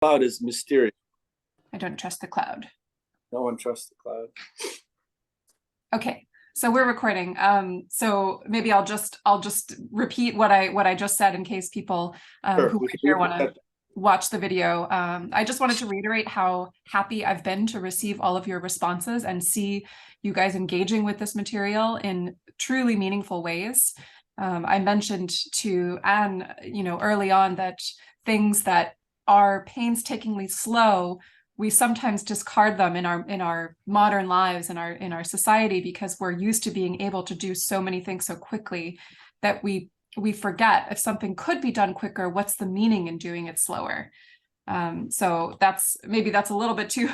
Cloud is mysterious. I don't trust the cloud. No one trusts the cloud. Okay, so we're recording. So maybe I'll just repeat what I just said in case people Sure, who we are can here repeat want to that. watch the video. I just wanted to reiterate how happy I've been to receive all of your responses and see you guys engaging with this material in truly meaningful ways. I mentioned to Anne, early on that things that are painstakingly slow, we sometimes discard them in our modern lives, in our society, because we're used to being able to do so many things so quickly that we forget if something could be done quicker, what's the meaning in doing it slower? So that's a little bit too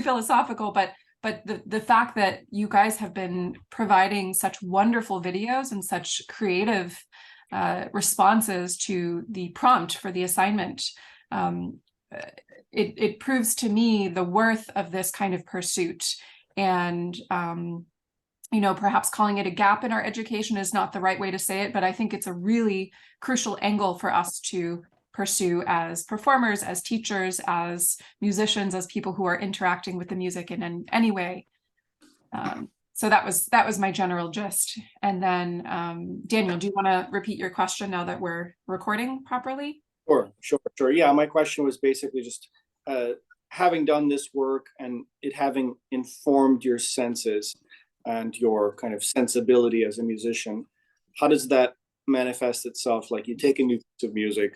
philosophical, but the fact that you guys have been providing such wonderful videos and such creative responses to the prompt for the assignment, it proves to me the worth of this kind of pursuit. And perhaps calling it a gap in our education is not the right way to say it, but I think it's a really crucial angle for us to pursue as performers, as teachers, as musicians, as people who are interacting with the music in any way. So that was my general gist. And then Daniel, do you want to repeat your question now that we're recording properly? Sure. Yeah, my question was basically just having done this work and it having informed your senses and your kind of sensibility as a musician, how does that manifest itself? Like, you take a new piece of music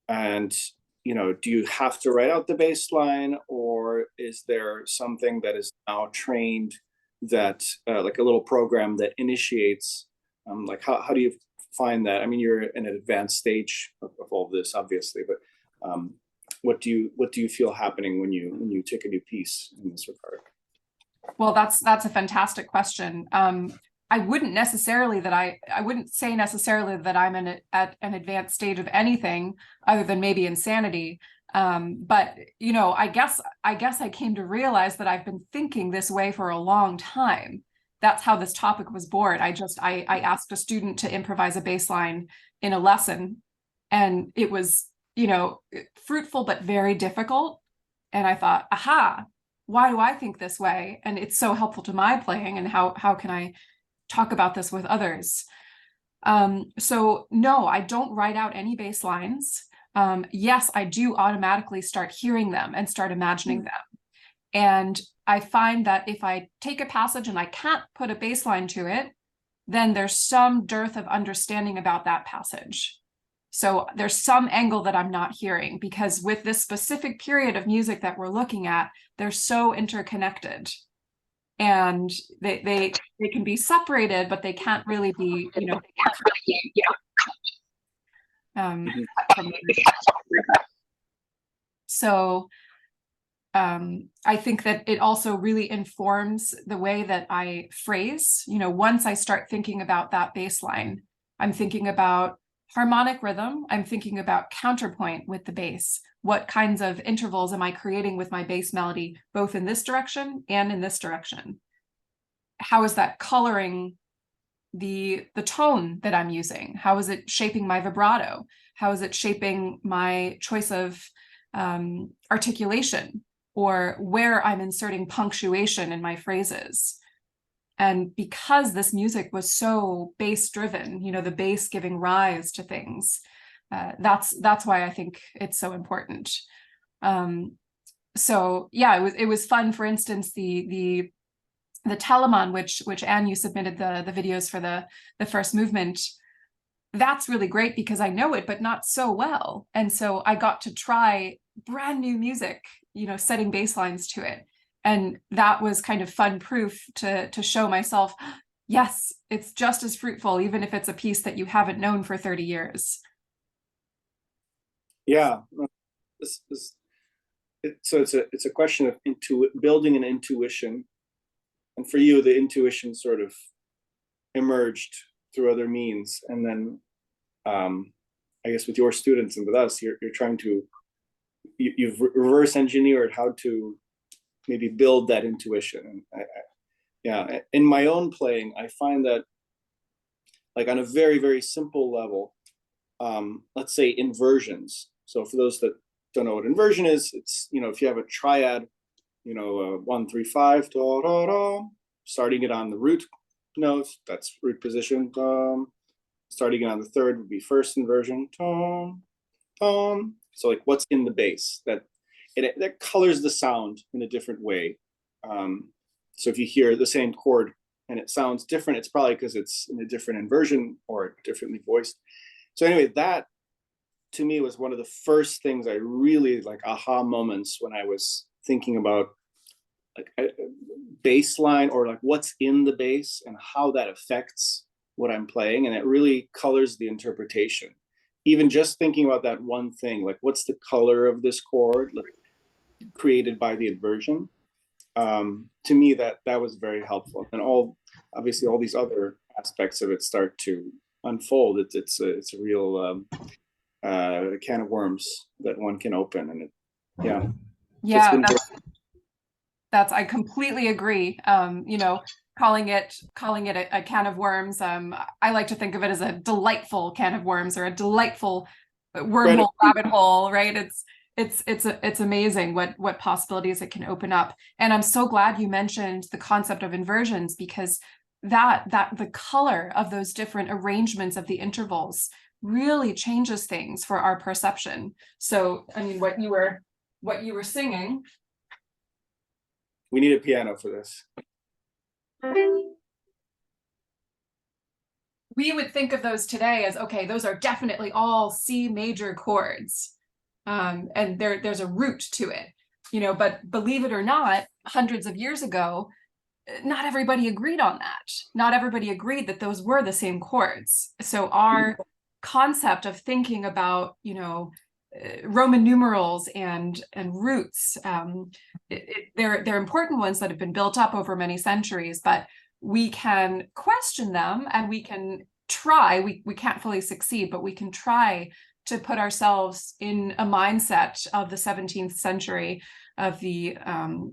and, do you have to write out the bass line, or is there something that is now trained that like a little program that initiates, like how do you find that? I mean, you're in an advanced stage of all of this, obviously, but what do you feel happening when you take a new piece in this regard? Well, that's a fantastic question. I wouldn't say necessarily that I'm at an advanced stage of anything other than maybe insanity. But I guess I came to realize that I've been thinking this way for a long time. That's how this topic was born. I asked a student to improvise a bass line in a lesson, and it was, fruitful but very difficult. And I thought, aha, why do I think this way? And it's so helpful to my playing, and how can I talk about this with others? So no, I don't write out any bass lines. Yes, I do automatically start hearing them and start imagining them. And I find that if I take a passage and I can't put a bass line to it, then there's some dearth of understanding about that passage. So there's some angle that I'm not hearing, because with this specific period of music that we're looking at, they're so interconnected. And they can be separated, but they can't really be, so I think that it also really informs the way that I phrase. Once I start thinking about that bass line, I'm thinking about harmonic rhythm. I'm thinking about counterpoint with the bass. What kinds of intervals am I creating with my bass melody, both in this direction and in this direction? How is that coloring the tone that I'm using? How is it shaping my vibrato? How is it shaping my choice of articulation, or where I'm inserting punctuation in my phrases? And because this music was so bass driven, the bass giving rise to things, that's why I think it's so important. So yeah, it was fun. For instance, the Telemann, which Anne, you submitted the videos for the first movement. That's really great because I know it, but not so well. And so I got to try brand new music, setting bass lines to it. And that was kind of fun proof to show myself, yes, it's just as fruitful, even if it's a piece that you haven't known for 30 years. Yeah. So it's a question of building an intuition. And for you, the intuition sort of emerged through other means. And then I guess with your students and with us, you're trying to, you've reverse engineered how to maybe build that intuition. And yeah, in my own playing, I find that, like, on a very, very simple level, let's say inversions. So for those that don't know what inversion is, it's, you know, if you have a triad, you know, 1, 3, 5, da, da, da, starting it on the root notes, that's root position. Starting it on the third would be first inversion. Tom, tom. So like what's in the bass, that colors the sound in a different way. So if you hear the same chord and it sounds different, it's probably because it's in a different inversion or differently voiced. So anyway, that to me was one of the first things I really like aha moments when I was thinking about like a bass line or like what's in the bass and how that affects what I'm playing. And it really colors the interpretation. Even just thinking about that one thing, like what's the color of this chord like, created by the inversion? To me, that was very helpful. And obviously all these other aspects of it start to unfold. It's a real can of worms that one can open, and yeah, that's I completely agree. You know, calling it a can of worms. I like to think of it as a delightful can of worms or a delightful wormhole, rabbit hole, right? It's amazing what possibilities it can open up. And I'm so glad you mentioned the concept of inversions, because that the color of those different arrangements of the intervals really changes things for our perception. So I mean, what you were singing. We need a piano for this. We would think of those today as, okay, those are definitely all C major chords. And there's a root to it, you know, but believe it or not, hundreds of years ago, not everybody agreed on that. Not everybody agreed that those were the same chords. So our concept of thinking about, you know, Roman numerals and roots, they're important ones that have been built up over many centuries, but we can question them and we can try, we can't fully succeed, but we can try to put ourselves in a mindset of the 17th century, of the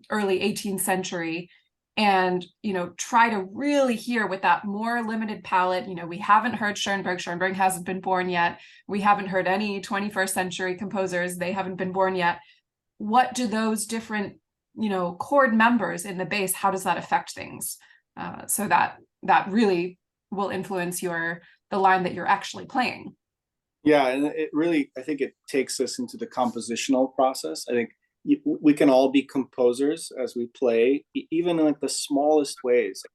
early 18th century, and, you know, try to really hear with that more limited palette. You know, we haven't heard Schoenberg. Schoenberg hasn't been born yet. We haven't heard any 21st century composers. They haven't been born yet. What do those different, you know, chord members in the bass, how does that affect things? So that really will influence the line that you're actually playing. Yeah, and it really, I think it takes us into the compositional process. I think we can all be composers as we play, even in like the smallest ways. It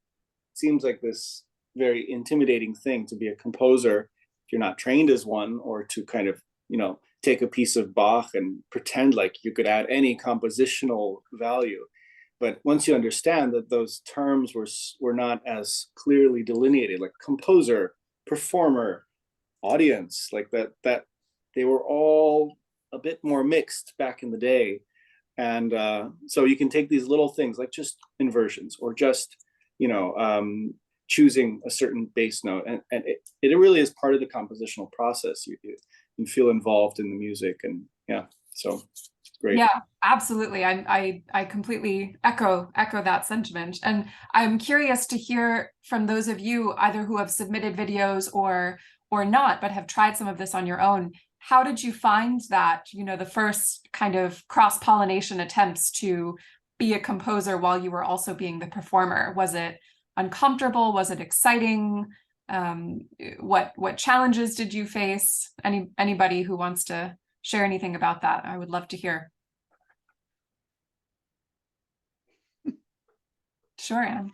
seems like this very intimidating thing to be a composer if you're not trained as one, or to kind of, you know, take a piece of Bach and pretend like you could add any compositional value. But once you understand that those terms were not as clearly delineated, like composer, performer, audience, like that they were all a bit more mixed back in the day. And so you can take these little things like just inversions or just, you know, choosing a certain bass note, and it really is part of the compositional process. You feel involved in the music, and yeah, so great. Yeah, absolutely. I completely echo that sentiment. And I'm curious to hear from those of you either who have submitted videos or not, but have tried some of this on your own. How did you find that, you know, the first kind of cross-pollination attempts to be a composer while you were also being the performer? Was it uncomfortable? Was it exciting? What challenges did you face? Anybody who wants to share anything about that, I would love to hear. Sure, Anne.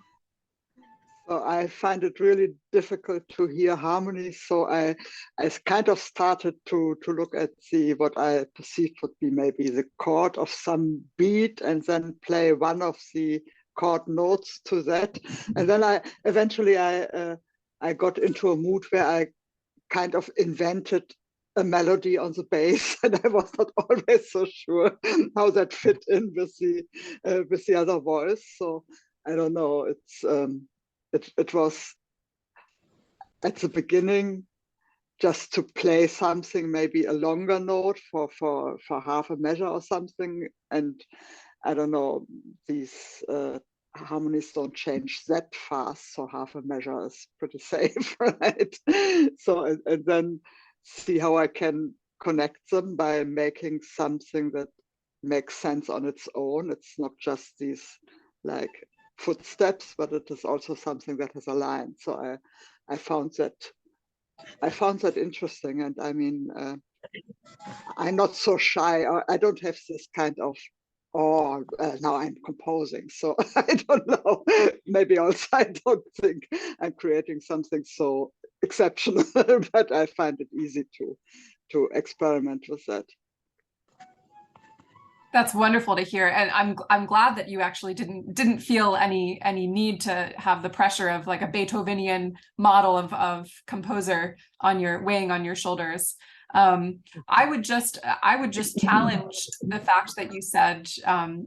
So I find it really difficult to hear harmonies. So I kind of started to look at what I perceived would be maybe the chord of some beat, and then play one of the chord notes to that. And then I eventually got into a mood where I kind of invented a melody on the bass, and I was not always so sure how that fit in with the other voice. So I don't know. It was at the beginning just to play something, maybe a longer note for half a measure or something, and I don't know, these harmonies don't change that fast, so half a measure is pretty safe, right? So and then see how I can connect them by making something that makes sense on its own. It's not just these like footsteps, but it is also something that has a line. So I found that interesting. And I mean, I'm not so shy. I don't have this kind of, oh, now I'm composing. So I don't know. Maybe also I don't think I'm creating something so exceptional, but I find it easy to experiment with that. That's wonderful to hear, and I'm glad that you actually didn't feel any need to have the pressure of like a Beethovenian model of composer weighing on your shoulders. I would just challenge the fact that you said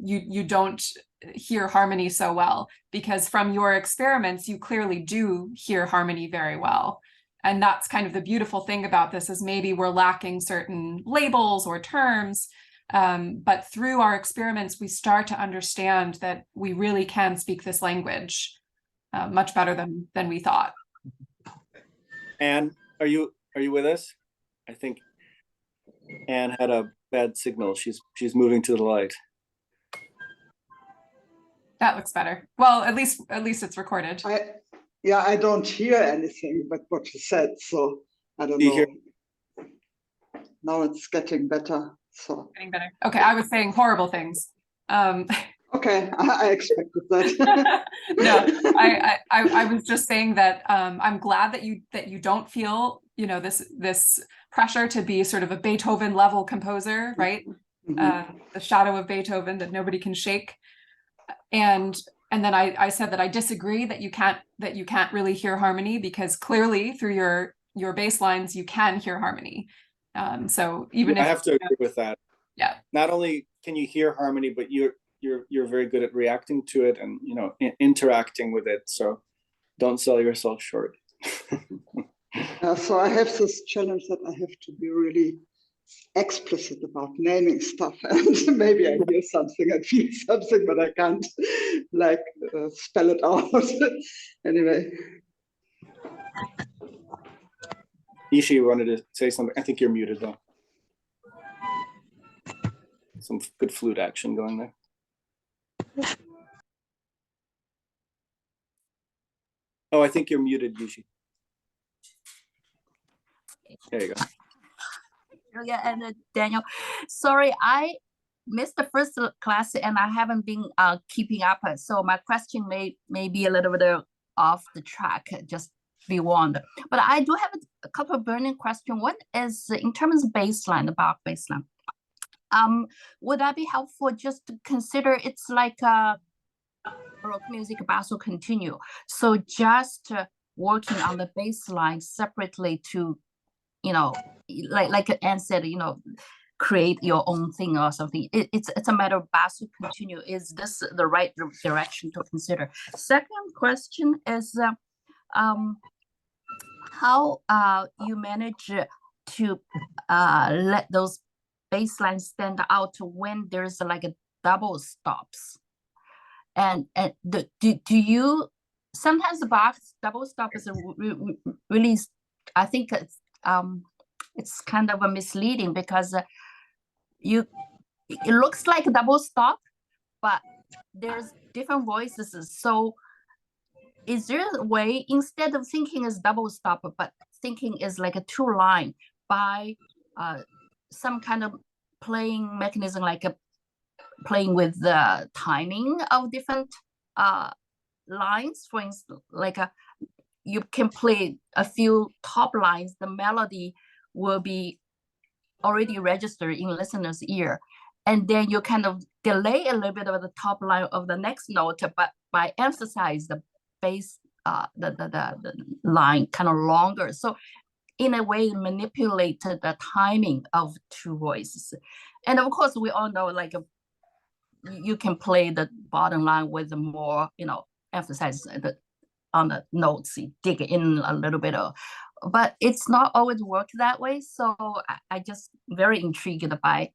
you don't hear harmony so well, because from your experiments you clearly do hear harmony very well. And that's kind of the beautiful thing about this, is maybe we're lacking certain labels or terms. But through our experiments, we start to understand that we really can speak this language much better than we thought. Anne, are you with us? I think Anne had a bad signal. She's moving to the light. That looks better. Well, at least it's recorded. I don't hear anything but what you said, so I don't know. Hear? Now it's getting better. So Getting better. Okay, I was saying horrible things. Okay, I expected that. No, I was just saying that I'm glad that you don't feel, you know, this pressure to be sort of a Beethoven level composer, right? Mm-hmm. The shadow of Beethoven that nobody can shake. And then I said that I disagree that you can't really hear harmony, because clearly through your bass lines you can hear harmony. So even if I have to agree with that. Yeah. Not only can you hear harmony, but you're very good at reacting to it and, you know, interacting with it. So don't sell yourself short. So I have this challenge that I have to be really explicit about naming stuff, and maybe I hear something and feel something, but I can't like spell it out. Anyway. Ishi, you wanted to say something? I think you're muted though. Some good flute action going there. Oh, I think you're muted, Ishi. There you go. Yeah, and Daniel, sorry, I missed the first class and I haven't been keeping up. So my question may be a little bit off the track, just be warned. But I do have a couple of burning questions. One is in terms of baseline, the Bach baseline. Would that be helpful just to consider it's like a Baroque music basso continue? So just working on the baseline separately to, you know, like Anne said, you know, create your own thing or something. It's a matter of basso continue. Is this the right direction to consider? Second question is how you manage to let those bass stand out when there's like a double stops, and do you sometimes the Bach's double stop is really, I think it's kind of a misleading, because it looks like a double stop, but there's different voices. So is there a way, instead of thinking as double stop, but thinking is like a two line by some kind of playing mechanism, like playing with the timing of different lines? For instance, like you can play a few top lines, the melody will be already registered in listener's ear, and then you kind of delay a little bit of the top line of the next note, but by emphasize the bass, the line kind of longer. So in a way, manipulate the timing of two voices. And of course, we all know, like you can play the bottom line with more, you know, emphasize on the notes, dig in a little bit but it's not always work that way. So I just very intrigued by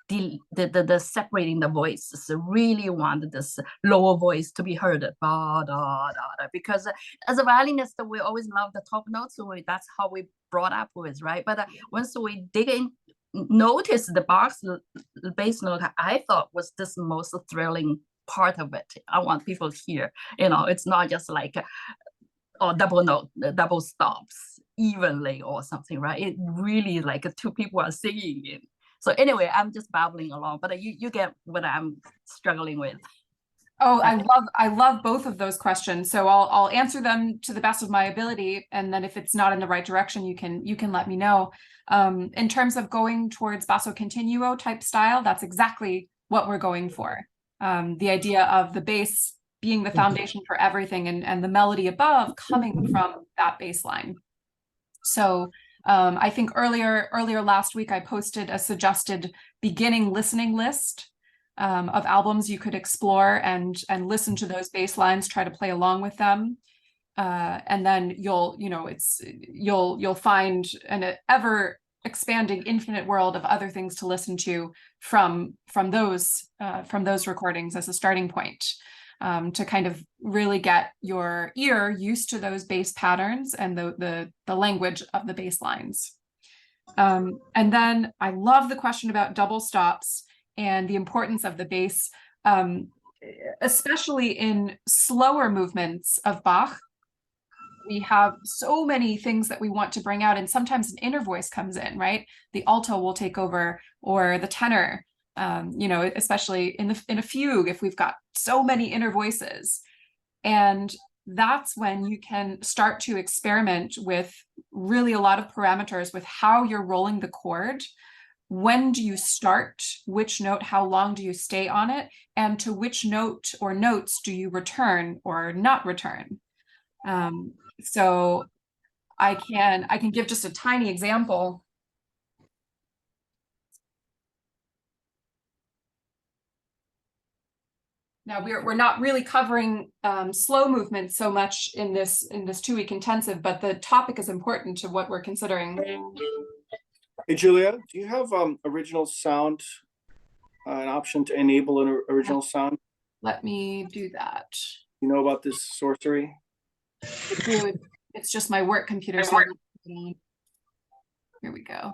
the separating the voices. Really want this lower voice to be heard, ba, da, da, da, because as a violinist, we always love the top notes. So that's how we brought up with, right? But once we dig in, notice the box bass note, I thought was this most thrilling part of it. I want people to hear, it's not just like double note, double stops evenly or something, right? It really like two people are singing it. So anyway, I'm just babbling along, but you get what I'm struggling with. Oh, I love both of those questions. So I'll answer them to the best of my ability, and then if it's not in the right direction, you can let me know. In terms of going towards basso continuo type style, that's exactly what we're going for. The idea of the bass being the foundation for everything, and the melody above coming from that bass line. So I think earlier last week I posted a suggested beginning listening list of albums you could explore and listen to those bass lines, try to play along with them, and then you'll find an ever expanding infinite world of other things to listen to from those recordings as a starting point. To kind of really get your ear used to those bass patterns and the language of the bass lines. And then I love the question about double stops and the importance of the bass, especially in slower movements of Bach. We have so many things that we want to bring out, and sometimes an inner voice comes in, right? The alto will take over, or the tenor. Especially in a fugue, if we've got so many inner voices. And that's when you can start to experiment with really a lot of parameters with how you're rolling the chord. When do you start? Which note? How long do you stay on it? And to which note or notes do you return or not return? So I can give just a tiny example. Now we're not really covering slow movement so much in this 2-week intensive, but the topic is important to what we're considering. Hey Julia, do you have original sound, an option to enable an original sound? Let me do that. You know about this sorcery? It's just my work computer. So here we go.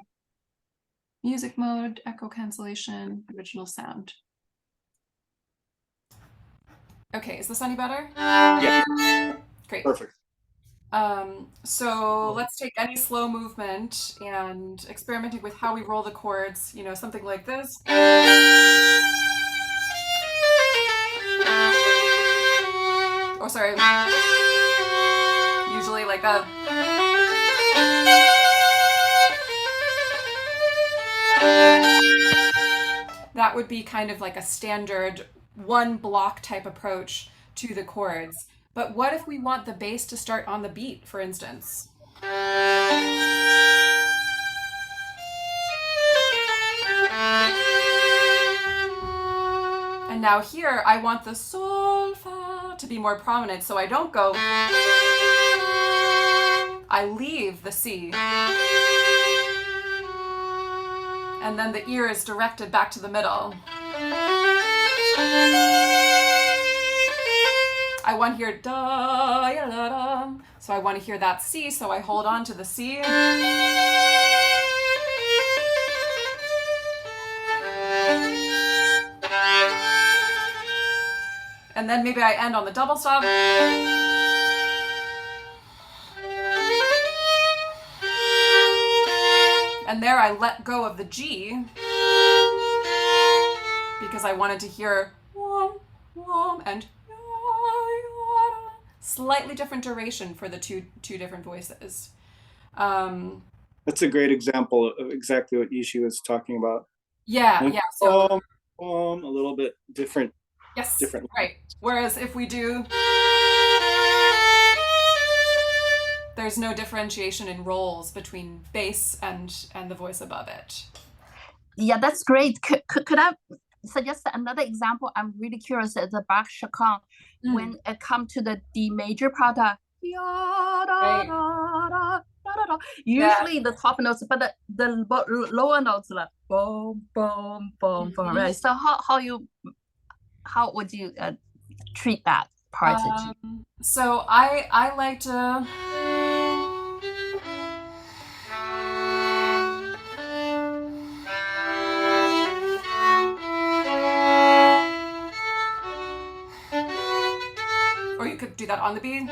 Music mode, echo cancellation, original sound. Okay, is this any better? Yeah. Great. Perfect. So let's take any slow movement and experimenting with how we roll the chords, something like this. Oh, sorry. Usually like that. That would be kind of like a standard one block type approach to the chords. But what if we want the bass to start on the beat, for instance? And now here I want the sol fa to be more prominent, so I don't go. I leave the C. And then the ear is directed back to the middle. I want to hear da, ya, da, da. So I want to hear that C, so I hold on to the C. And then maybe I end on the double stop. And there I let go of the G because I wanted to hear wom, wom, and slightly different duration for the two different voices. That's a great example of exactly what Ishi was talking about. Yeah, yeah. So a little bit different. Yes, different. Right. Whereas if we do, there's no differentiation in roles between bass and the voice above it. Yeah, that's great. Could I suggest another example? I'm really curious at the Bach Chaconne, when it comes to the D major part, Right. da, da. Usually the top notes, but the lower notes like boom, boom, boom, boom, right? So how would you treat that part? So I like to. Or you could do that on the beat.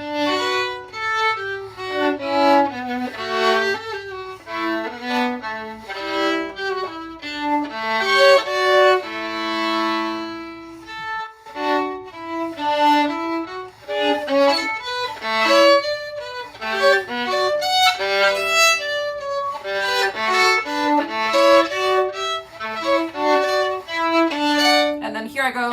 And then here I go.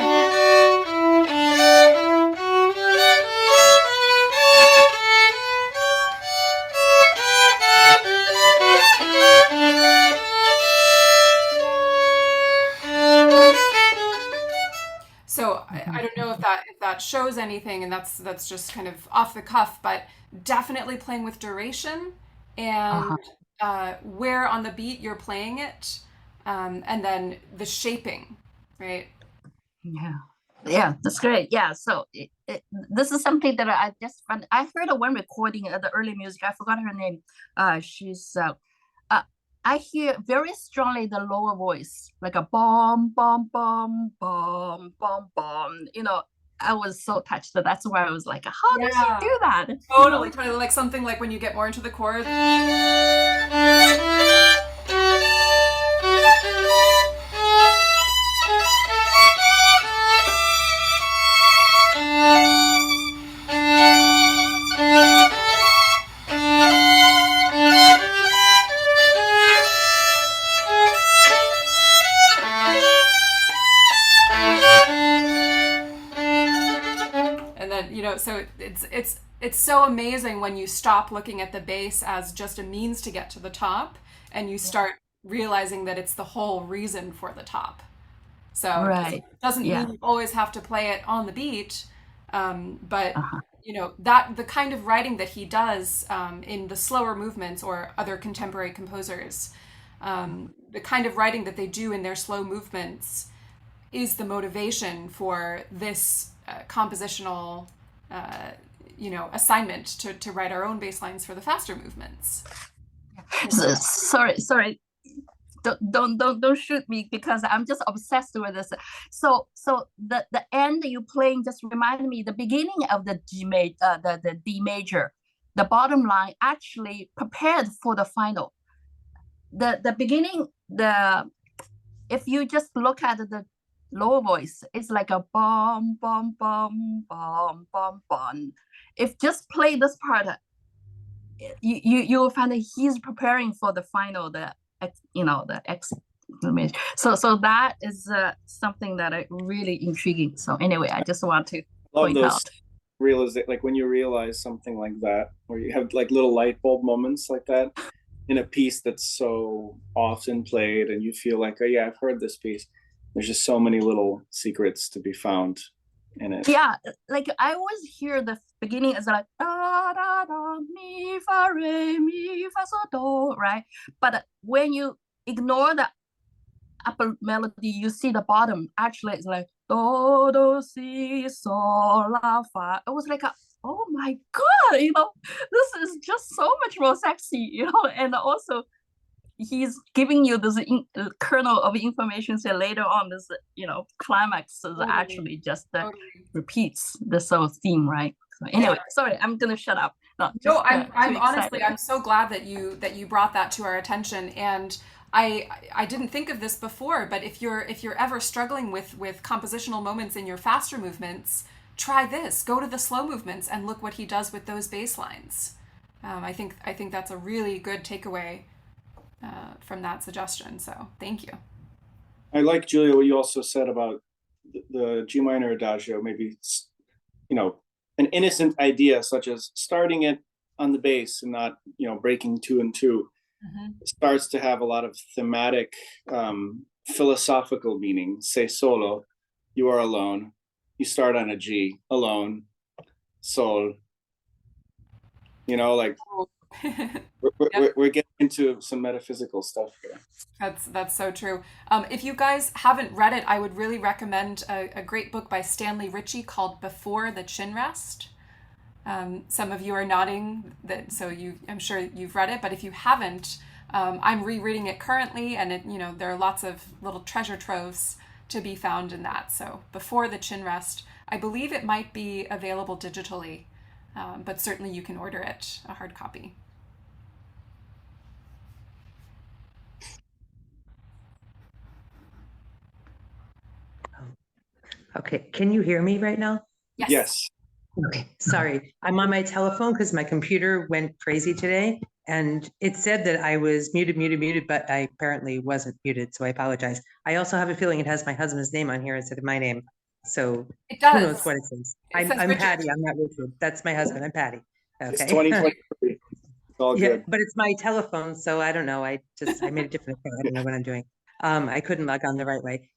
So I don't know if that shows anything, and that's just kind of off the cuff, but definitely playing with duration and where on the beat you're playing it, and then the shaping, right? Yeah, that's great. Yeah, so this is something that I just found. I heard one recording of the early music. I forgot her name. She's I hear very strongly the lower voice, like a bomb, bomb, bomb, bomb, bomb, bomb. I was so touched. That's why I was like, how does she do that? Totally, totally. Like something like when you get more into the chords. And then, so it's so amazing when you stop looking at the bass as just a means to get to the top, and you start realizing that it's the whole reason for the top. So it doesn't mean you always have to play it on the beat, but that the kind of writing that he does in the slower movements, or other contemporary composers, the kind of writing that they do in their slow movements is the motivation for this compositional assignment to write our own bass lines for the faster movements. Sorry, don't shoot me, because I'm just obsessed with this. So the end you playing just reminded me the beginning of the the D major. The bottom line actually prepared for the final. The beginning, if you just look at the lower voice, it's like a bum bum bum bum bum bum. If just play this part, you will find that he's preparing for the final, the exclamation. So that is something that I really intriguing. So anyway, I just want to point out. Like when you realize something like that, where you have like little light bulb moments like that in a piece that's so often played, and you feel like, oh yeah, I've heard this piece. There's just so many little secrets to be found in it. Yeah, like I always hear the beginning is like da da da mi fa re mi fa so do, right? But when you ignore the upper melody, you see the bottom. Actually, it's like do do si so la fa. It was like oh my god, this is just so much more sexy, and also he's giving you this kernel of information. So later on, this climax is actually just repeats the sort of theme, right? So anyway, sorry, I'm gonna shut up. No, I'm honestly, I'm so glad that you brought that to our attention. And I didn't think of this before, but if you're ever struggling with compositional moments in your faster movements, try this. Go to the slow movements and look what he does with those bass lines. I think that's a really good takeaway from that suggestion. So thank you. I like, Julia, what you also said about the G minor adagio. Maybe an innocent idea such as starting it on the bass and not breaking 2 and 2 starts to have a lot of thematic, philosophical meaning. Sei solo, you are alone. You start on a G, alone, sol. Like We're getting into some metaphysical stuff here. That's so true. If you guys haven't read it, I would really recommend a great book by Stanley Ritchie called Before the Chin Rest. Some of you are nodding, that so I'm sure you've read it, but if you haven't, I'm rereading it currently, and there are lots of little treasure troves to be found in that. So Before the Chin Rest, I believe it might be available digitally, but certainly you can order it, a hard copy. Okay, can you hear me right now? Yes. Okay, sorry. I'm on my telephone because my computer went crazy today and it said that I was muted, but I apparently wasn't muted, so I apologize. I also have a feeling it has my husband's name on here instead of my name. So It who knows does. what it says. It says I'm Richard. Patty, I'm not Richard. That's my husband, I'm Patty. It's Okay. 2023. It's all Yeah, good. but it's my telephone, so I don't know. I made a different account. I don't know what I'm doing. I couldn't log on the right way.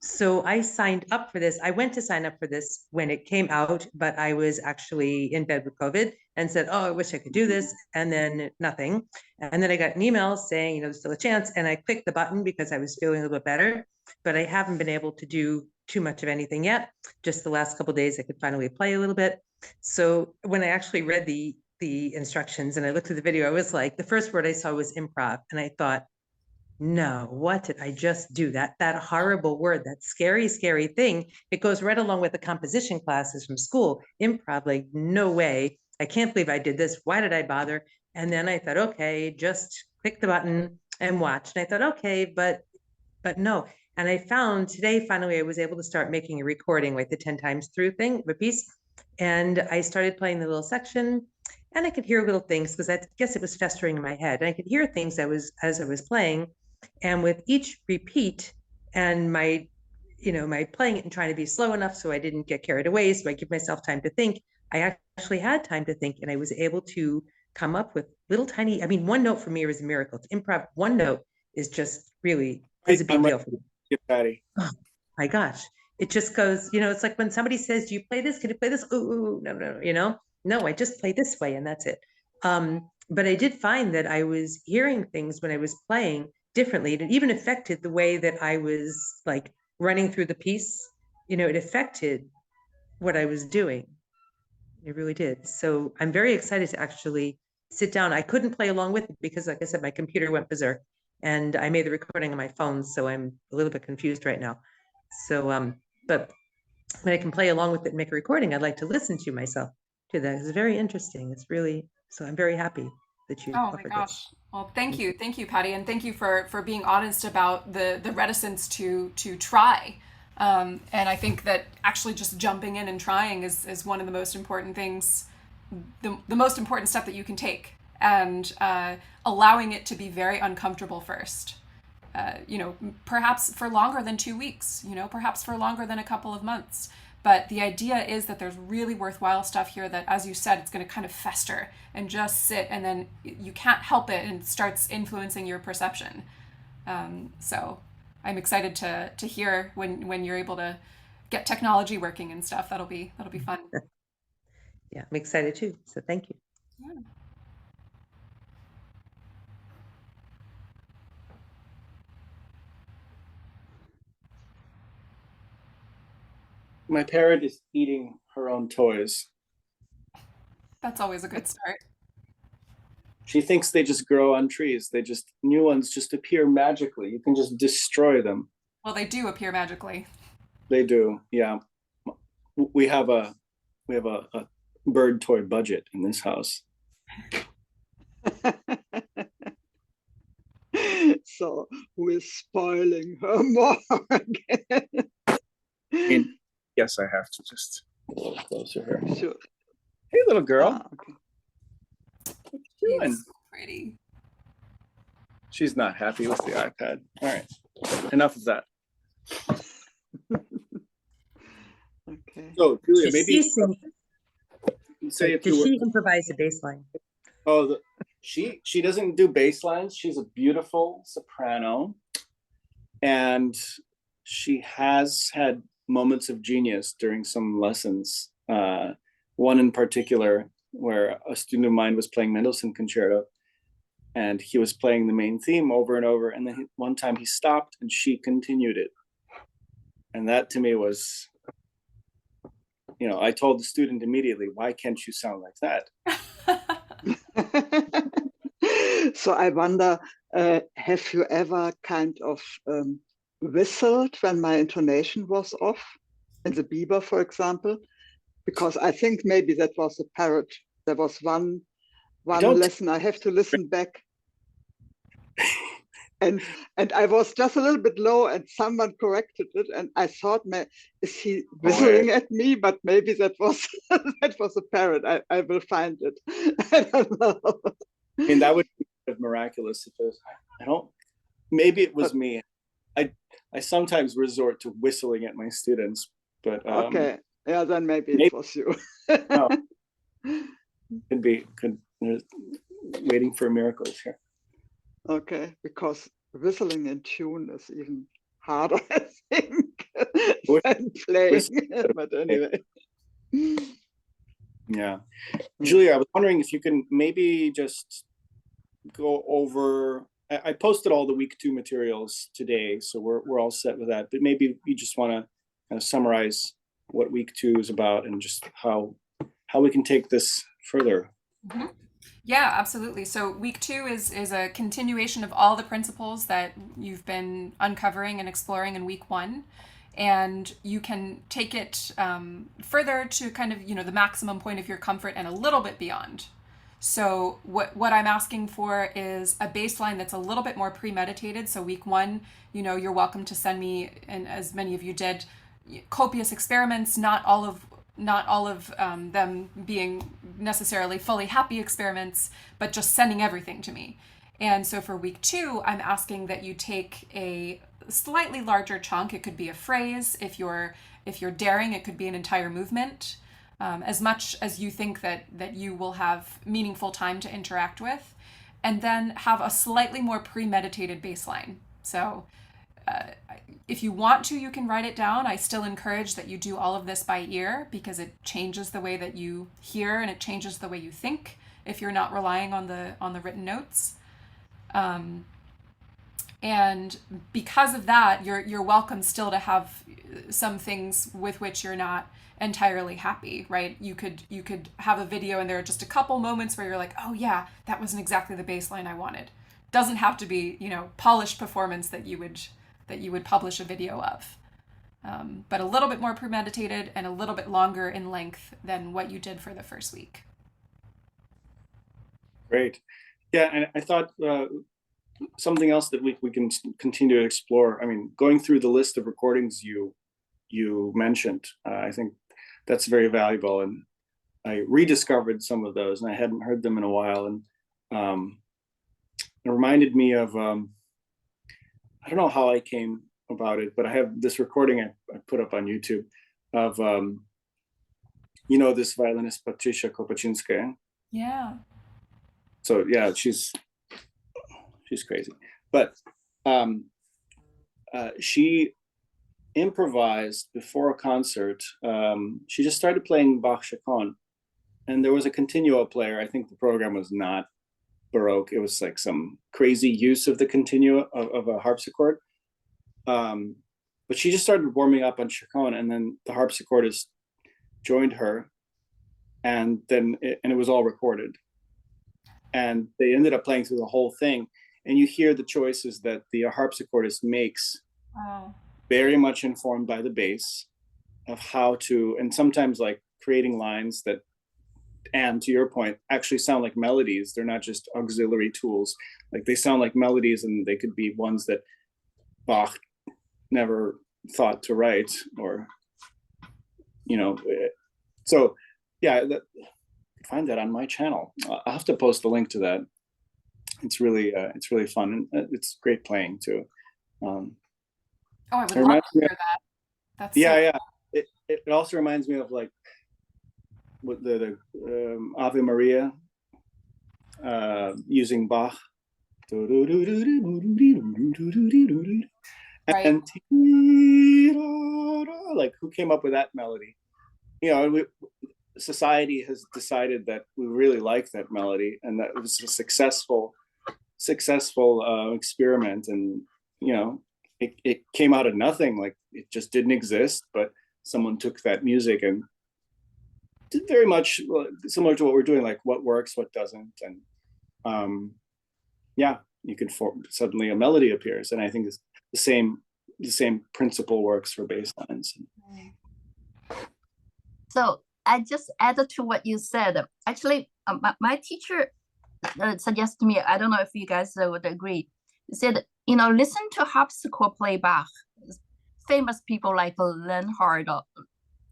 So I signed up for this. I went to sign up for this when it came out, but I was actually in bed with COVID and said, oh, I wish I could do this. And then nothing. And then I got an email saying, there's still a chance. And I clicked the button because I was feeling a little bit better, but I haven't been able to do too much of anything yet. Just the last couple of days, I could finally play a little bit. So when I actually read the instructions and I looked at the video, I was like, the first word I saw was improv. And I thought, no, what did I just do? That horrible word, that scary, scary thing. It goes right along with the composition classes from school. Improv, like, no way. I can't believe I did this. Why did I bother? And then I thought, okay, just click the button and watch. And I thought, okay, but no. And I found today, finally, I was able to start making a recording, like the 10 times through thing, of a piece. And I started playing the little section and I could hear little things because I guess it was festering in my head. And I could hear things as I was playing. And with each repeat and my playing it and trying to be slow enough so I didn't get carried away, so I give myself time to think, I actually had time to think and I was able to come up with little tiny, one note for me was a miracle. To improv, one note is just really is a big deal for me. Patty. Oh my gosh. It just goes, it's like when somebody says, do you play this? Can you play this? Ooh, no, no, I just play this way and that's it. But I did find that I was hearing things when I was playing differently. It even affected the way that I was like running through the piece. It affected what I was doing. It really did. So I'm very excited to actually sit down. I couldn't play along with it because, like I said, my computer went berserk and I made the recording on my phone. So I'm a little bit confused right now. So, but when I can play along with it and make a recording, I'd like to listen to myself do that. It's very interesting. It's really, so I'm very happy that you Oh my gosh. Well, thank you, Patty, and thank you for being honest about the reticence to try. And I think that actually just jumping in and trying is one of the most important things, the most important step that you can take, and allowing it to be very uncomfortable first. Perhaps for longer than 2 weeks, perhaps for longer than a couple of months. But the idea is that there's really worthwhile stuff here that, as you said, it's going to kind of fester and just sit, and then you can't help it and it starts influencing your perception. So I'm excited to hear when you're able to get technology working and stuff. That'll be fun. Yeah, I'm excited too. So thank you. Yeah. My parrot is eating her own toys. That's always a good start. She thinks they just grow on trees. New ones just appear magically. You can just destroy them. Well, they do appear magically. They do, yeah. We have a bird toy budget in this house. So we're spoiling her more again. Yes, I have to just a little closer here. Sure. Hey, little girl. Okay. What you doing? He's pretty. She's not happy with the iPad. All right, enough of that. Okay. So, Julia, maybe say it. Does she improvise a bass line? Oh, she doesn't do bass lines. She's a beautiful soprano, and she has had moments of genius during some lessons. One in particular where a student of mine was playing Mendelssohn Concerto, and he was playing the main theme over and over. And then one time he stopped and she continued it. And that to me was, you know, I told the student immediately, why can't you sound like that? So I wonder, have you ever kind of whistled when my intonation was off in the Bieber, for example? Because I think maybe that was a parrot. There was one lesson I have to listen back. And I was just a little bit low and someone corrected it. And I thought, is he whistling at me? But maybe that was that was a parrot. I will find it. I don't know. I mean, that would be miraculous if it was, I don't, maybe it was me. I sometimes resort to whistling at my students, but okay. Yeah, then maybe it was you. No. There's waiting for miracles here. Okay, because whistling in tune is even harder, I think, than playing. But anyway. Yeah. Julia, I was wondering if you can maybe just go over, I posted all the week 2 materials today, so we're all set with that, but maybe you just want to kind of summarize what week 2 is about and just how we can take this further. Mm-hmm. Yeah, absolutely. So week 2 is a continuation of all the principles that you've been uncovering and exploring in week 1. And you can take it further to kind of, you know, the maximum point of your comfort and a little bit beyond. So what I'm asking for is a baseline that's a little bit more premeditated. So week 1, you know, you're welcome to send me, and as many of you did, copious experiments, not all of them being necessarily fully happy experiments, but just sending everything to me. And so for week 2, I'm asking that you take a slightly larger chunk. It could be a phrase. If you're daring, it could be an entire movement. As much as you think that you will have meaningful time to interact with, and then have a slightly more premeditated baseline. So if you want to, you can write it down. I still encourage that you do all of this by ear because it changes the way that you hear and it changes the way you think if you're not relying on the written notes. And because of that, you're welcome still to have some things with which you're not entirely happy, right? You could have a video and there are just a couple moments where you're like, oh yeah, that wasn't exactly the baseline I wanted. Doesn't have to be, you know, polished performance that you would publish a video of. But a little bit more premeditated and a little bit longer in length than what you did for the first week. Great. Yeah, and I thought something else that we can continue to explore. I mean, going through the list of recordings you mentioned, I think that's very valuable. And I rediscovered some of those, and I hadn't heard them in a while. And it reminded me of, I don't know how I came about it, but I have this recording I put up on YouTube of, you know, this violinist, Patricia Kopachinskaya. Yeah. So yeah, she's crazy. But she improvised before a concert. She just started playing Bach Chaconne, and there was a continuo player. I think the program was not Baroque. It was like some crazy use of the continuo of a harpsichord. But she just started warming up on Chaconne, and then the harpsichordist joined her, and it was all recorded. And they ended up playing through the whole thing, and you hear the choices that the harpsichordist makes. Wow. Very much informed by the bass of how to, and sometimes like creating lines that, and to your point, actually sound like melodies. They're not just auxiliary tools. Like they sound like melodies, and they could be ones that Bach never thought to write, or, you know. So yeah, find that on my channel. I'll have to post a link to that. It's really fun, and it's great playing too. Oh, I would love to hear that. That's yeah. It also reminds me of like what the Ave Maria using Bach. right. And like, who came up with that melody? You know, society has decided that we really like that melody, and that it was a successful experiment, and it came out of nothing. Like, it just didn't exist, but someone took that music and did very much similar to what we're doing, like what works, what doesn't, and yeah, you can suddenly a melody appears. And I think it's the same principle works for bass lines. So I just added to what you said. Actually, my teacher suggested to me, I don't know if you guys would agree, he said, listen to harpsichord play Bach. Famous people like Leonhard, or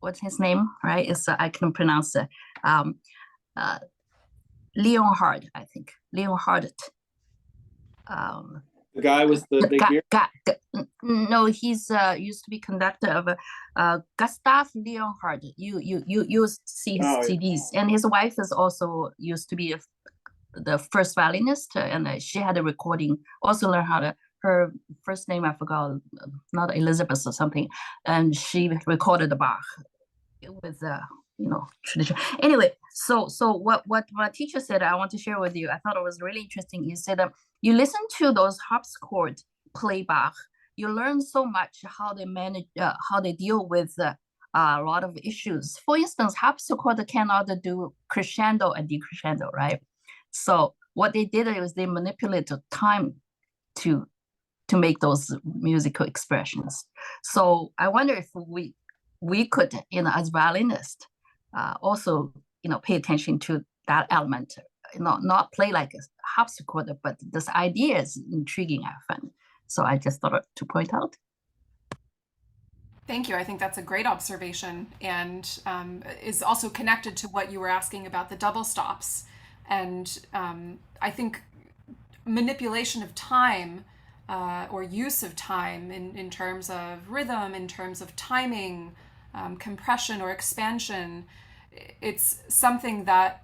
what's his name, right? I can pronounce it. Leonhard, I think. Leonhard. The guy with the big beard? No, he's used to be conductor of Gustav Leonhard. You see his CDs, and his wife is also used to be the first violinist, and she had a recording. Also learned how to. Her first name I forgot, not Elizabeth or something, and she recorded the Bach with tradition. Anyway, so what my teacher said, I want to share with you. I thought it was really interesting. You said you listen to those harpsichord play Bach, you learn so much how they manage, how they deal with a lot of issues. For instance, harpsichord cannot do crescendo and decrescendo, right? So what they did is they manipulated time to make those musical expressions. So I wonder if we could, as violinists, also, pay attention to that element, not play like a harpsichord, but this idea is intriguing, I find. So I just thought to point out. Thank you. I think that's a great observation, and is also connected to what you were asking about the double stops. And I think manipulation of time, or use of time in terms of rhythm, in terms of timing, compression or expansion, it's something that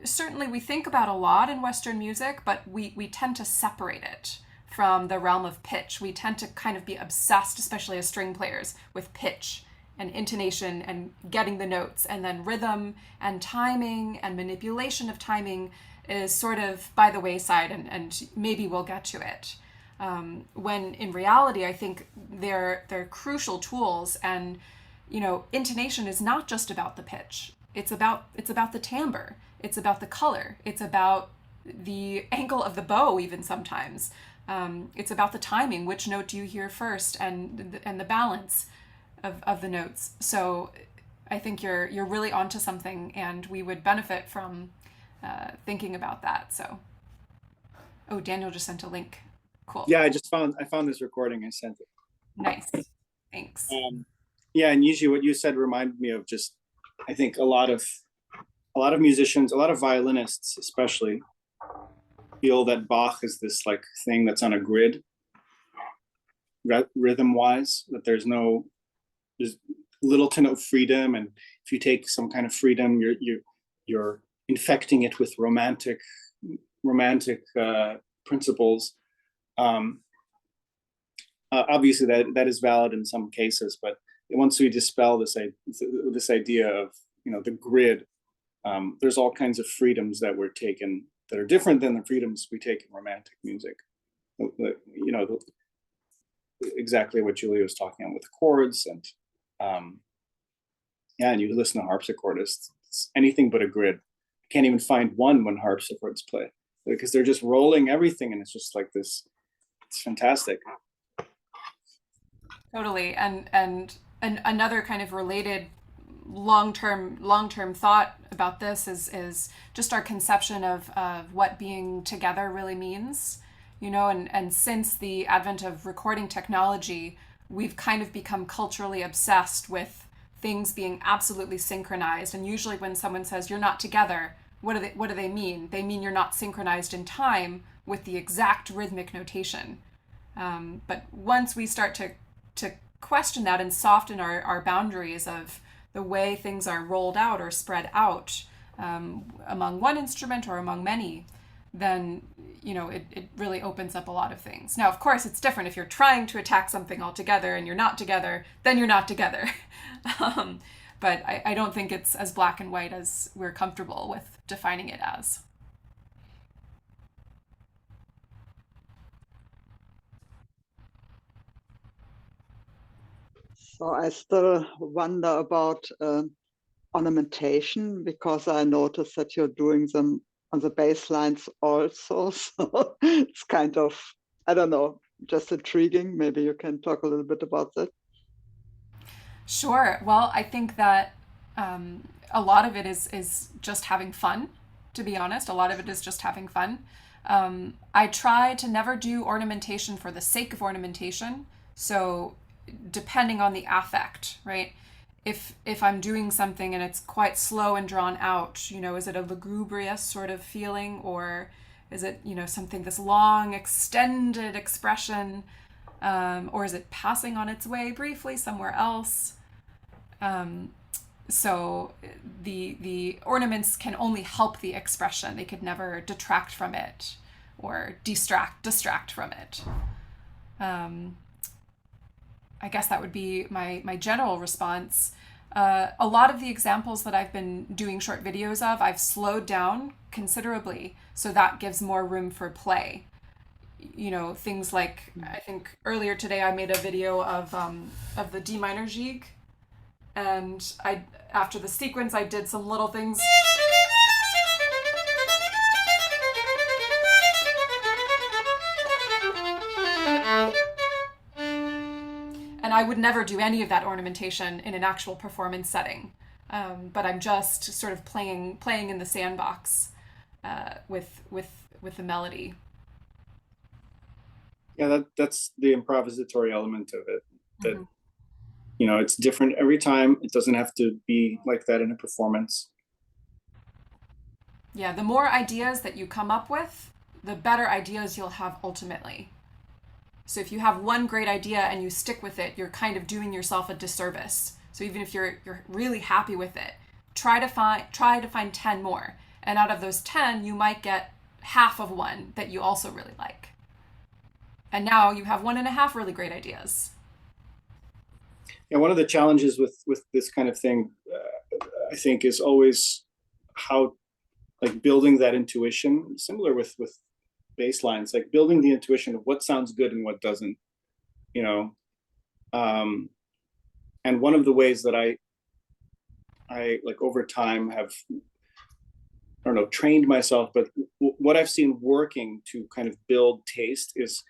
certainly we think about a lot in Western music, but we tend to separate it from the realm of pitch. We tend to kind of be obsessed, especially as string players, with pitch and intonation and getting the notes, and then rhythm and timing and manipulation of timing is sort of by the wayside, and maybe we'll get to it. When in reality, I think they're crucial tools, and intonation is not just about the pitch. It's about the timbre. It's about the color. It's about the angle of the bow, even sometimes. It's about the timing. Which note do you hear first, and the balance of the notes. So I think you're really onto something, and we would benefit from thinking about that. So, Daniel just sent a link. Cool. Yeah, I found this recording. I sent it. Nice. Thanks. Yeah, and usually what you said reminded me of just, I think a lot of musicians, a lot of violinists especially, feel that Bach is this like thing that's on a grid, rhythm wise, that there's little to no freedom, and if you take some kind of freedom, you're infecting it with romantic principles. Obviously that is valid in some cases, but once we dispel this idea of the grid, there's all kinds of freedoms that we're taken that are different than the freedoms we take in romantic music. Exactly what Julia was talking about with chords, and and you listen to harpsichordists, it's anything but a grid. You can't even find one when harpsichords play, because they're just rolling everything, and it's just like this. It's fantastic. Totally, and another kind of related long-term thought about this is just our conception of what being together really means, and since the advent of recording technology, we've kind of become culturally obsessed with things being absolutely synchronized. And usually when someone says you're not together, what do they mean? They mean you're not synchronized in time with the exact rhythmic notation. But once we start to question that and soften our boundaries of the way things are rolled out or spread out among one instrument or among many, then it really opens up a lot of things. Now, of course, it's different if you're trying to attack something altogether and you're not together, then you're not together. but I don't think it's as black and white as we're comfortable with defining it as. So I still wonder about ornamentation, because I noticed that you're doing them on the bass lines also. So it's kind of, I don't know, just intriguing. Maybe you can talk a little bit about that. Sure. Well, I think that a lot of it is just having fun. To be honest, a lot of it is just having fun. I try to never do ornamentation for the sake of ornamentation. So, depending on the affect, right? If I'm doing something and it's quite slow and drawn out, is it a lugubrious sort of feeling, or is it, something this long, extended expression, or is it passing on its way briefly somewhere else? So the ornaments can only help the expression. They could never detract from it or distract from it. I guess that would be my general response. A lot of the examples that I've been doing short videos of, I've slowed down considerably, so that gives more room for play. Things like, I think earlier today I made a video of the D minor jig, and after the sequence I did some little things. And I would never do any of that ornamentation in an actual performance setting, but I'm just sort of playing in the sandbox with the melody. Yeah, that's the improvisatory element of it. That Mm-hmm. It's different every time. It doesn't have to be like that in a performance. Yeah, the more ideas that you come up with, the better ideas you'll have ultimately. So if you have one great idea and you stick with it, you're kind of doing yourself a disservice. So even if you're really happy with it, try to find 10 more. And out of those 10, you might get half of one that you also really like. And now you have 1.5 really great ideas. Yeah, one of the challenges with this kind of thing, I think, is always how, like, building that intuition, similar with bass lines, like building the intuition of what sounds good and what doesn't, and one of the ways that I like over time have, I don't know, trained myself, but what I've seen working to kind of build taste is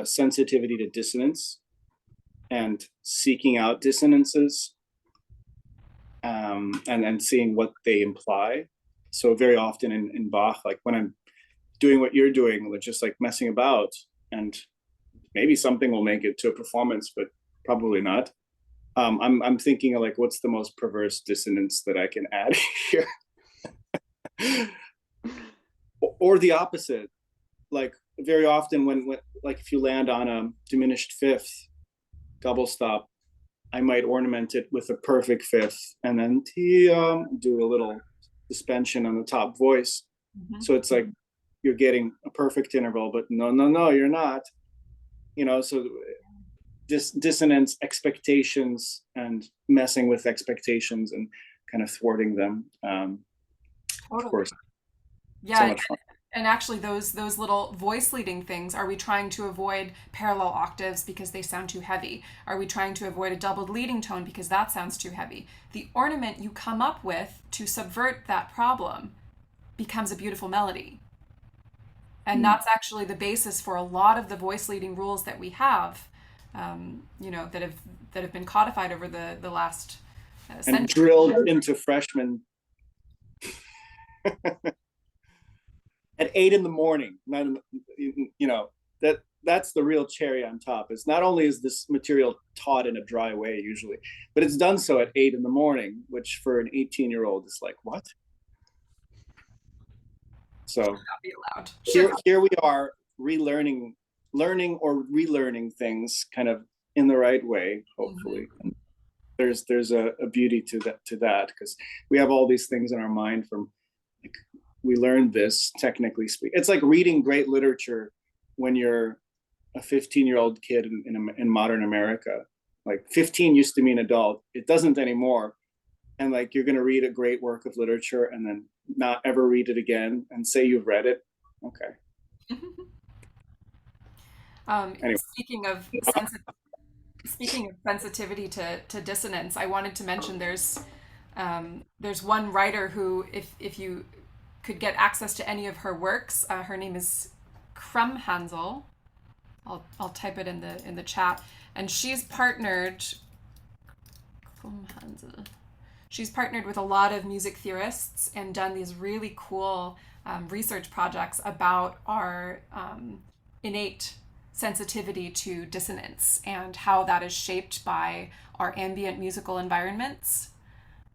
sensitivity to dissonance and seeking out dissonances, and seeing what they imply. So very often in Bach, like when I'm doing what you're doing, just like messing about, and maybe something will make it to a performance, but probably not. I'm thinking of, like, what's the most perverse dissonance that I can add here, or the opposite. Like very often when like if you land on a diminished fifth double stop, I might ornament it with a perfect fifth, and then do a little suspension on the top voice. Mm-hmm. So it's like you're getting a perfect interval, but no, you're not. So dissonance, expectations, and messing with expectations and kind of thwarting them. Totally. Of course, yeah, so much fun. And actually those little voice leading things, are we trying to avoid parallel octaves because they sound too heavy? Are we trying to avoid a doubled leading tone because that sounds too heavy? The ornament you come up with to subvert that problem becomes a beautiful melody. And that's actually the basis for a lot of the voice leading rules that we have, that have been codified over the last century. And drilled into freshmen at 8 a.m. Not, that's the real cherry on top. Is not only is this material taught in a dry way usually, but it's done so at 8 a.m, which for an 18-year-old is like, what? So Should not be allowed. Here we are learning or relearning things kind of in the right way, hopefully. Mm-hmm. And there's a beauty to that because we have all these things in our mind from, like, we learned this, technically speaking. It's like reading great literature when you're a 15-year-old kid in modern America. Like 15 used to mean adult. It doesn't anymore. and like you're going to read a great work of literature and then not ever read it again and say you've read it. Okay. Anyway. Speaking of sensitivity to dissonance, I wanted to mention there's one writer who, if you could get access to any of her works, her name is Krumhansel. I'll type it in the chat, and she's partnered with a lot of music theorists and done these really cool research projects about our innate sensitivity to dissonance and how that is shaped by our ambient musical environments.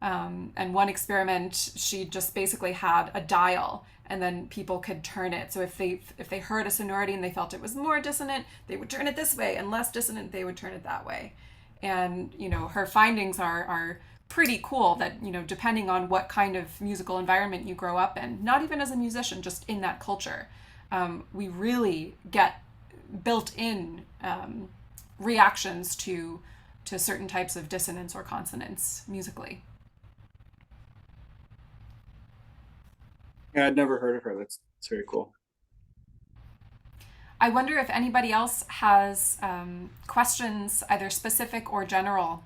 And one experiment, she just basically had a dial, and then people could turn it. So if they heard a sonority and they felt it was more dissonant, they would turn it this way, and less dissonant, they would turn it that way. And her findings are pretty cool, that depending on what kind of musical environment you grow up in, not even as a musician, just in that culture, we really get built-in reactions to certain types of dissonance or consonance musically. Yeah, I'd never heard of her. That's very cool. I wonder if anybody else has questions, either specific or general.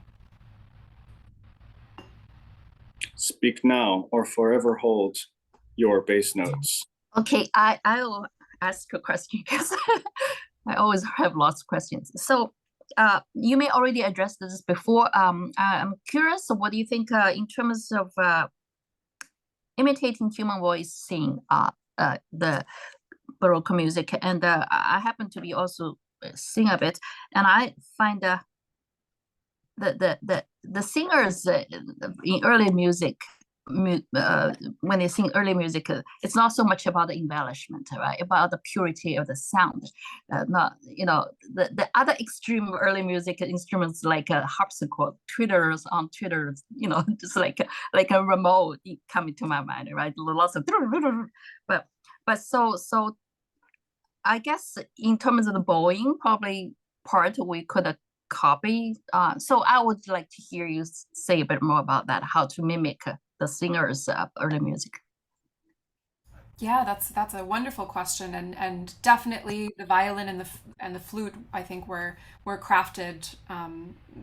Speak now or forever hold your bass notes. Okay, I will ask a question because I always have lots of questions. So you may already address this before. I'm curious, what do you think in terms of imitating human voice sing the Baroque music? And I happen to be also sing a bit, and I find the singers in early music, when they sing early music, it's not so much about the embellishment, right? About the purity of the sound. Not the other extreme early music instruments like a harpsichord, twitters on twitters, just like a remote coming to my mind, right? Lots of but so I guess in terms of the bowing, probably part we could copy. So I would like to hear you say a bit more about that, how to mimic the singers' early music. Yeah, that's a wonderful question, and definitely the violin and the flute, I think, were crafted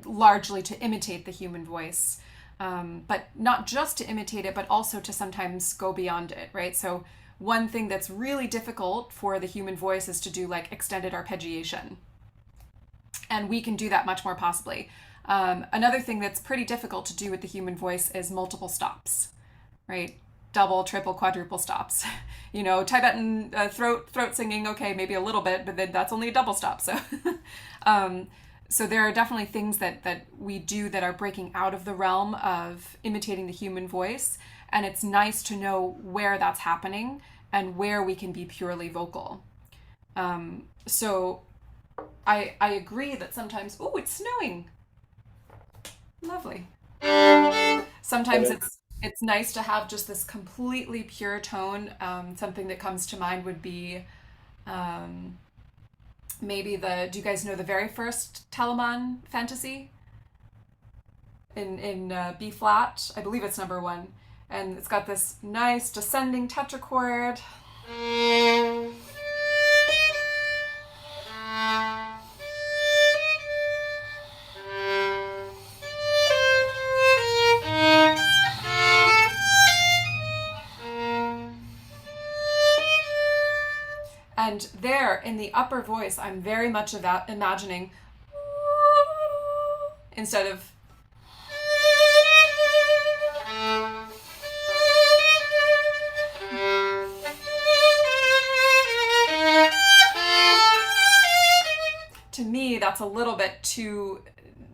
largely to imitate the human voice, but not just to imitate it, but also to sometimes go beyond it, right? So one thing that's really difficult for the human voice is to do like extended arpeggiation, and we can do that much more possibly. Another thing that's pretty difficult to do with the human voice is multiple stops, right? Double, triple, quadruple stops. Tibetan throat singing, okay, maybe a little bit, but then that's only a double stop. So, so there are definitely things that we do that are breaking out of the realm of imitating the human voice, and it's nice to know where that's happening and where we can be purely vocal. So I agree that sometimes, oh, it's snowing. Lovely. Sometimes it's nice to have just this completely pure tone. Something that comes to mind would be maybe do you guys know the very first Telemann fantasy? In B flat, I believe it's number 1. And it's got this nice descending tetrachord. And there, in the upper voice, I'm very much imagining instead of to me, that's a little bit too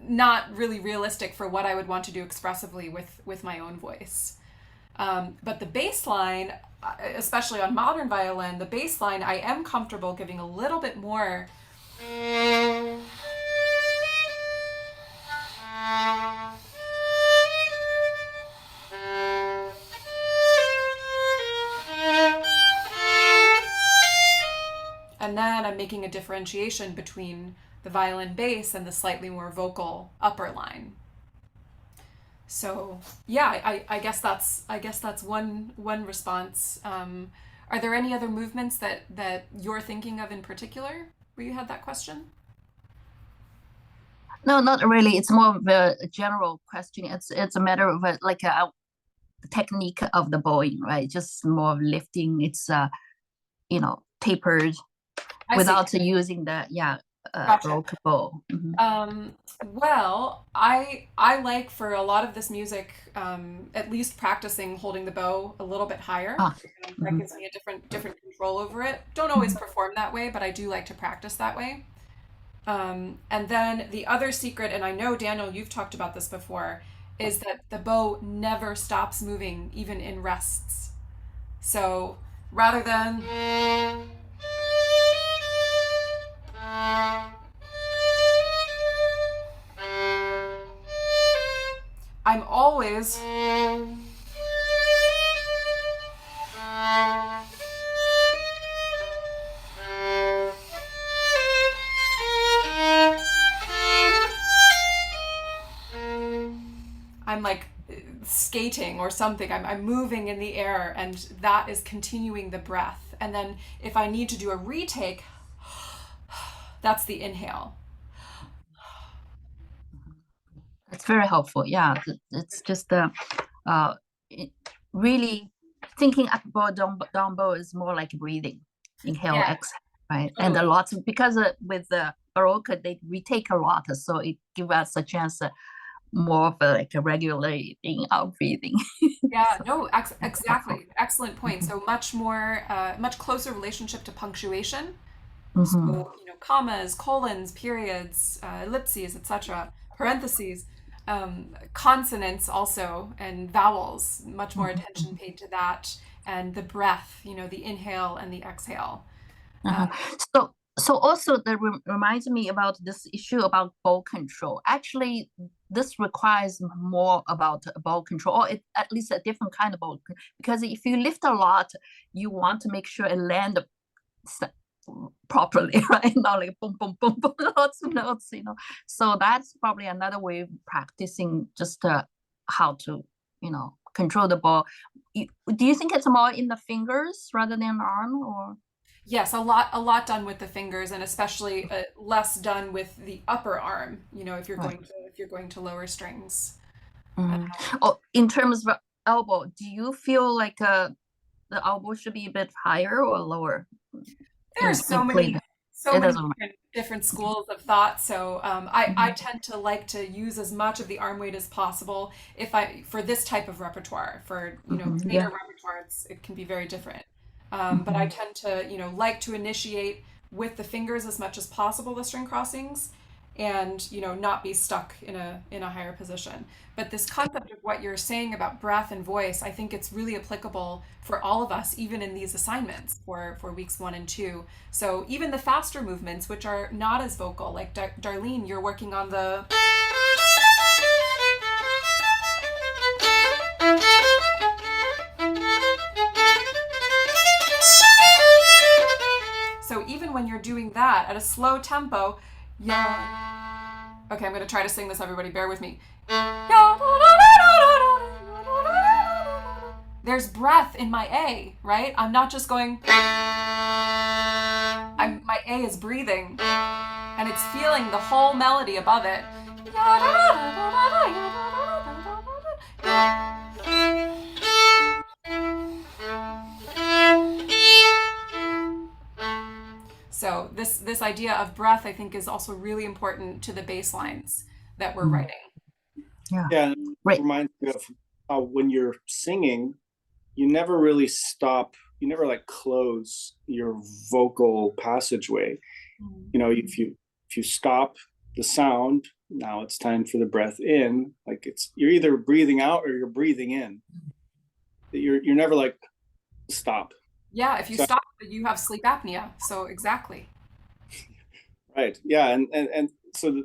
not really realistic for what I would want to do expressively with my own voice. But the bass line, especially on modern violin, the bass line, I am comfortable giving a little bit more. And then I'm making a differentiation between the violin bass and the slightly more vocal upper line. So yeah, I guess that's one response. Are there any other movements that you're thinking of in particular where you had that question? No, not really. It's more of a general question. It's a matter of like a technique of the bowing, right? Just more of lifting. It's tapered I see. without using the Gotcha. rock bow. Well, I like for a lot of this music, at least practicing holding the bow a little bit higher. Ah, That gives me a different control over it. Don't always perform that way, but I do like to practice that way. And then the other secret, and I know Daniel, you've talked about this before, is that the bow never stops moving, even in rests. So rather than I'm always I'm like skating or something. I'm moving in the air, and that is continuing the breath. And then if I need to do a retake, that's the inhale. It's very helpful. Yeah, it's just really thinking up bow down bow is more like breathing, inhale, Yeah. exhale, right? And a lot because with the Baroque they retake a lot, so it gives us a chance more of like a regulating our breathing. Yeah, no, exactly. Excellent point. So much more, much closer relationship to punctuation. So, commas, colons, periods, ellipses, etc., parentheses, consonants also, and vowels, much more attention paid to that, and the breath, the inhale and the exhale. So also that reminds me about this issue about bow control. Actually, this requires more about bow control, or at least a different kind of bow, because if you lift a lot, you want to make sure it land properly, right? Not like boom, boom, boom, boom, lots of notes, So that's probably another way of practicing just how to, control the bow. Do you think it's more in the fingers rather than arm, or? Yes, a lot done with the fingers, and especially less done with the upper arm. If you're Right. going to lower strings. Oh, in terms of elbow, do you feel like the elbow should be a bit higher or lower? There are so many It doesn't different schools of thought. So I tend to like to use as much of the arm weight as possible. For this type of repertoire, for theater repertoire, it can be very different. But I tend to like to initiate with the fingers as much as possible the string crossings, and not be stuck in a higher position. But this concept of what you're saying about breath and voice, I think it's really applicable for all of us, even in these assignments for weeks 1 and 2. So even the faster movements, which are not as vocal, like Darlene, you're working on the so even when you're doing that at a slow tempo, yeah. Okay, I'm going to try to sing this, everybody. Bear with me. There's breath in my A, right? I'm not just going. My A is breathing, and it's feeling the whole melody above it. So this idea of breath, I think, is also really important to the bass lines that we're writing. Yeah, and it reminds me of how when you're singing, you never really stop. You never like close your vocal passageway. If you stop the sound, now it's time for the breath in. Like you're either breathing out or you're breathing in. You're never like stop. Yeah, if you stop, you have sleep apnea. So exactly. Right. Yeah, and so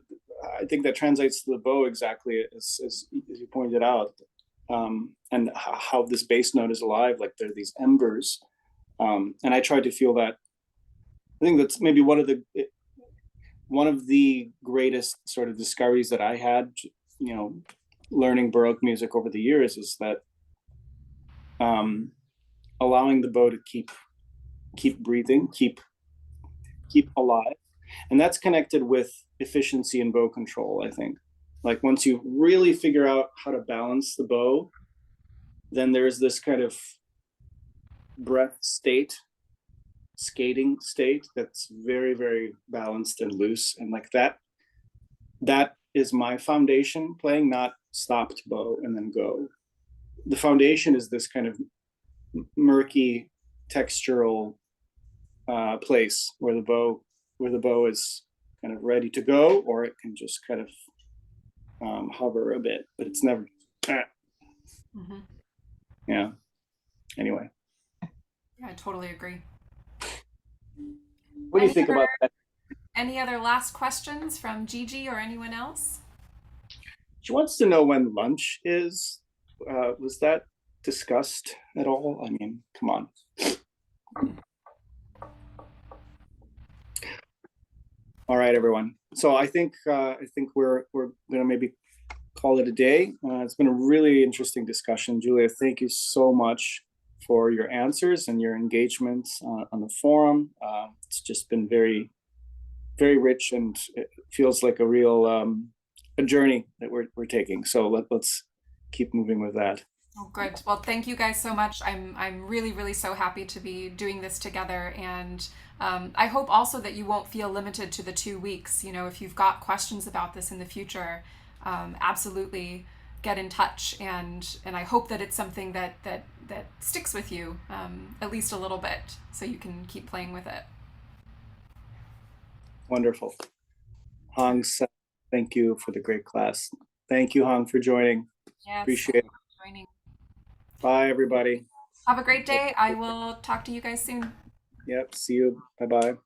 I think that translates to the bow exactly as you pointed out, and how this bass note is alive. Like there are these embers, and I tried to feel that. I think that's maybe one of the greatest sort of discoveries that I had, learning Baroque music over the years is that allowing the bow to keep breathing, keep alive, and that's connected with efficiency and bow control. I think, like once you really figure out how to balance the bow, then there's this kind of breath state, skating state that's very, very balanced and loose, and like that is my foundation playing, not stopped bow and then go. The foundation is this kind of murky textural place where the bow is kind of ready to go, or it can just kind of hover a bit, but it's never yeah. Anyway, Yeah, I totally agree. what do you think about that? Any other last questions from Gigi or anyone else? She wants to know when lunch is. Was that discussed at all? I mean, come on. All right, everyone. So I think we're gonna maybe call it a day. It's been a really interesting discussion, Julia. Thank you so much for your answers and your engagement on the forum. It's just been very, very rich, and it feels like a real a journey that we're taking. So let's keep moving with that. Oh, good. Well, thank you guys so much. I'm really, really so happy to be doing this together, and I hope also that you won't feel limited to the 2 weeks. You know, if you've got questions about this in the future, absolutely get in touch, and I hope that it's something that sticks with you at least a little bit, so you can keep playing with it. Wonderful. Hong, thank you for the great class. Thank you, Hong, for joining. Yes, Appreciate it. joining. Bye, everybody. Have a great day. I will talk to you guys soon. Yep. See you. Bye-bye.